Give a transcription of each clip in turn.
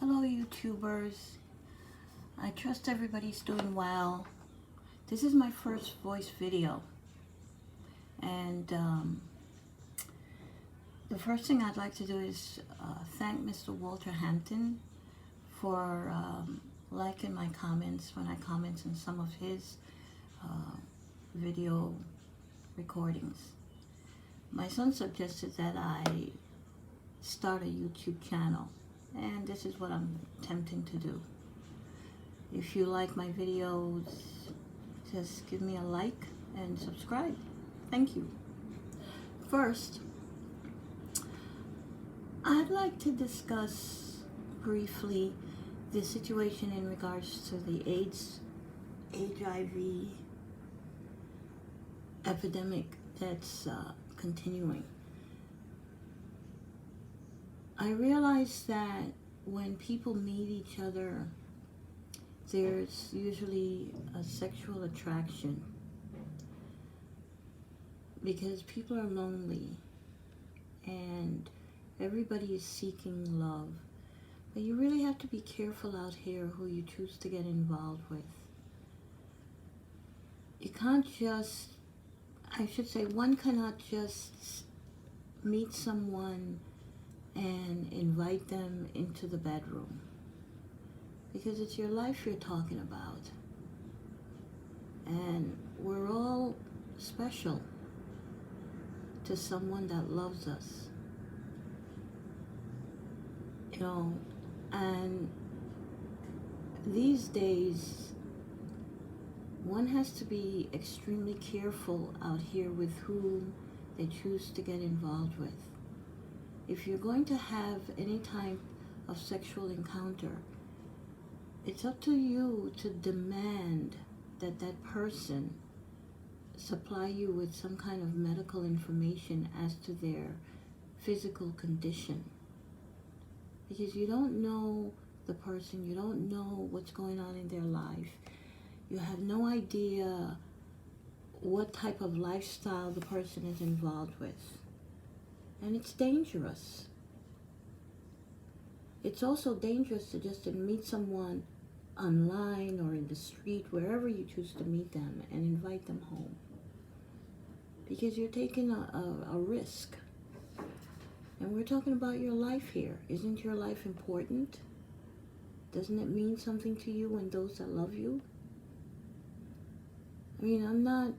Hello YouTubers, I trust everybody's doing well. This is my first voice video, and the first thing I'd like to do is thank Mr. Walter Hampton for liking my comments when I comment on some of his video recordings. My son suggested that I start a YouTube channel, and this is what I'm attempting to do. If you like my videos, just give me a like and subscribe. Thank you. First, I'd like to discuss briefly the situation in regards to the HIV epidemic that's continuing. I realize that when people meet each other, there's usually a sexual attraction because people are lonely and everybody is seeking love. But you really have to be careful out here who you choose to get involved with. You can't just, one cannot just meet someone and invite them into the bedroom, because it's your life you're talking about, and we're all special to someone that loves us, and these days one has to be extremely careful out here with whom they choose to get involved with. If you're going to have any type of sexual encounter, it's up to you to demand that that person supply you with some kind of medical information as to their physical condition. Because you don't know the person, you don't know what's going on in their life. You have no idea what type of lifestyle the person is involved with. And it's dangerous. It's also dangerous to just meet someone online or in the street, wherever you choose to meet them, and invite them home. Because you're taking a risk. And we're talking about your life here. Isn't your life important? Doesn't it mean something to you and those that love you? I mean, I'm not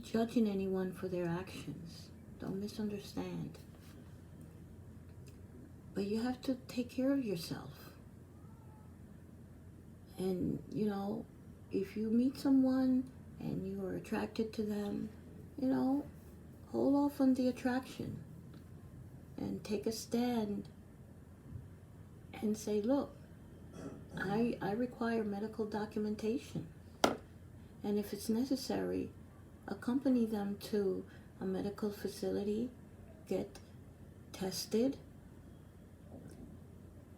judging anyone for their actions. Don't misunderstand. But you have to take care of yourself. And, if you meet someone and you are attracted to them, hold off on the attraction and take a stand and say, look, I require medical documentation. And if it's necessary, accompany them to a medical facility, get tested,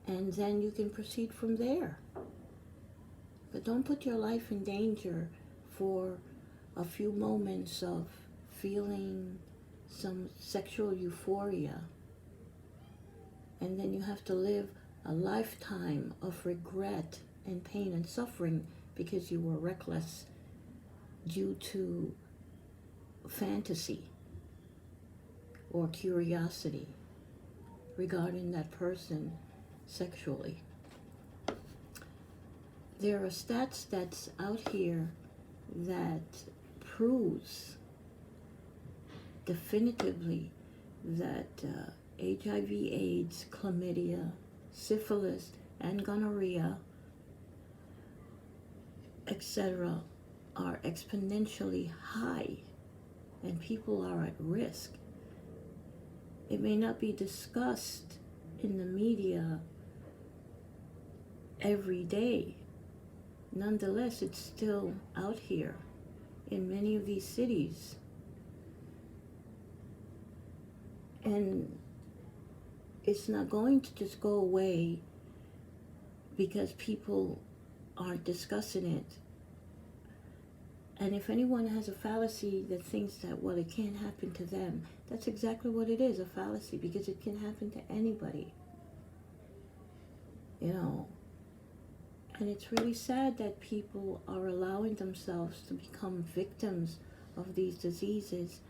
and then you can proceed from there. But don't put your life in danger for a few moments of feeling some sexual euphoria, and then you have to live a lifetime of regret and pain and suffering because you were reckless due to fantasy or curiosity regarding that person sexually. There are stats that's out here that proves definitively that HIV, AIDS, chlamydia, syphilis, and gonorrhea, etc., are exponentially high, and people are at risk. It may not be discussed in the media every day. Nonetheless, it's still out here in many of these cities. And it's not going to just go away because people aren't discussing it. And if anyone has a fallacy that thinks that, well, it can't happen to them, that's exactly what it is, a fallacy, because it can happen to anybody. you know. And it's really sad that people are allowing themselves to become victims of these diseases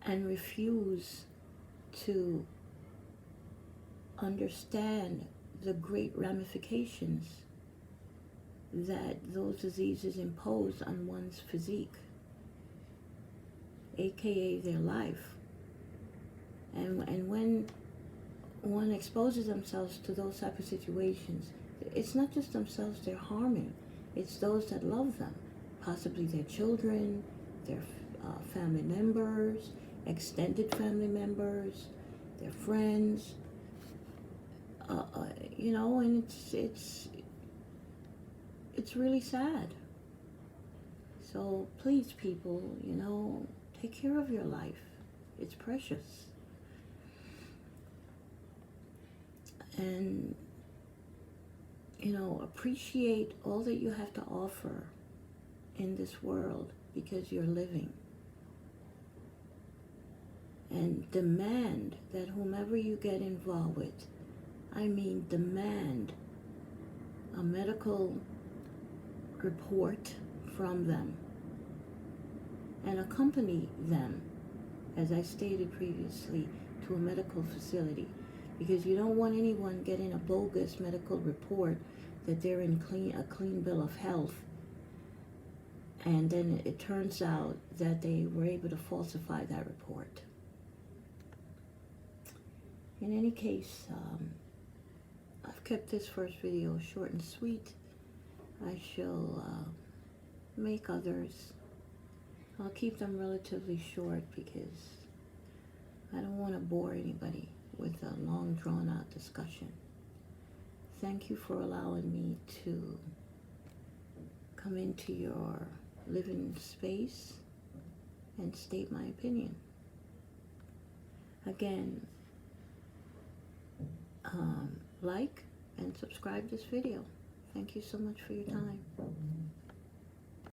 and refuse to understand the great ramifications that those diseases impose on one's physique, aka their life. And when one exposes themselves to those type of situations, it's not just themselves they're harming, it's those that love them, possibly their children, their family members, extended family members, their friends, you know, and it's really sad. So please, people, you know, take care of your life. It's precious. And, you know, appreciate all that you have to offer in this world because you're living. And demand that whomever you get involved with, I mean demand a medical report from them and accompany them, as I stated previously, to a medical facility, because you don't want anyone getting a bogus medical report that they're in a clean bill of health, and then it turns out that they were able to falsify that report. In any case, I've kept this first video short and sweet. I shall make others. I'll keep them relatively short because I don't want to bore anybody with a long drawn out discussion. Thank you for allowing me to come into your living space and state my opinion. Again, like and subscribe this video. Thank you so much for your time.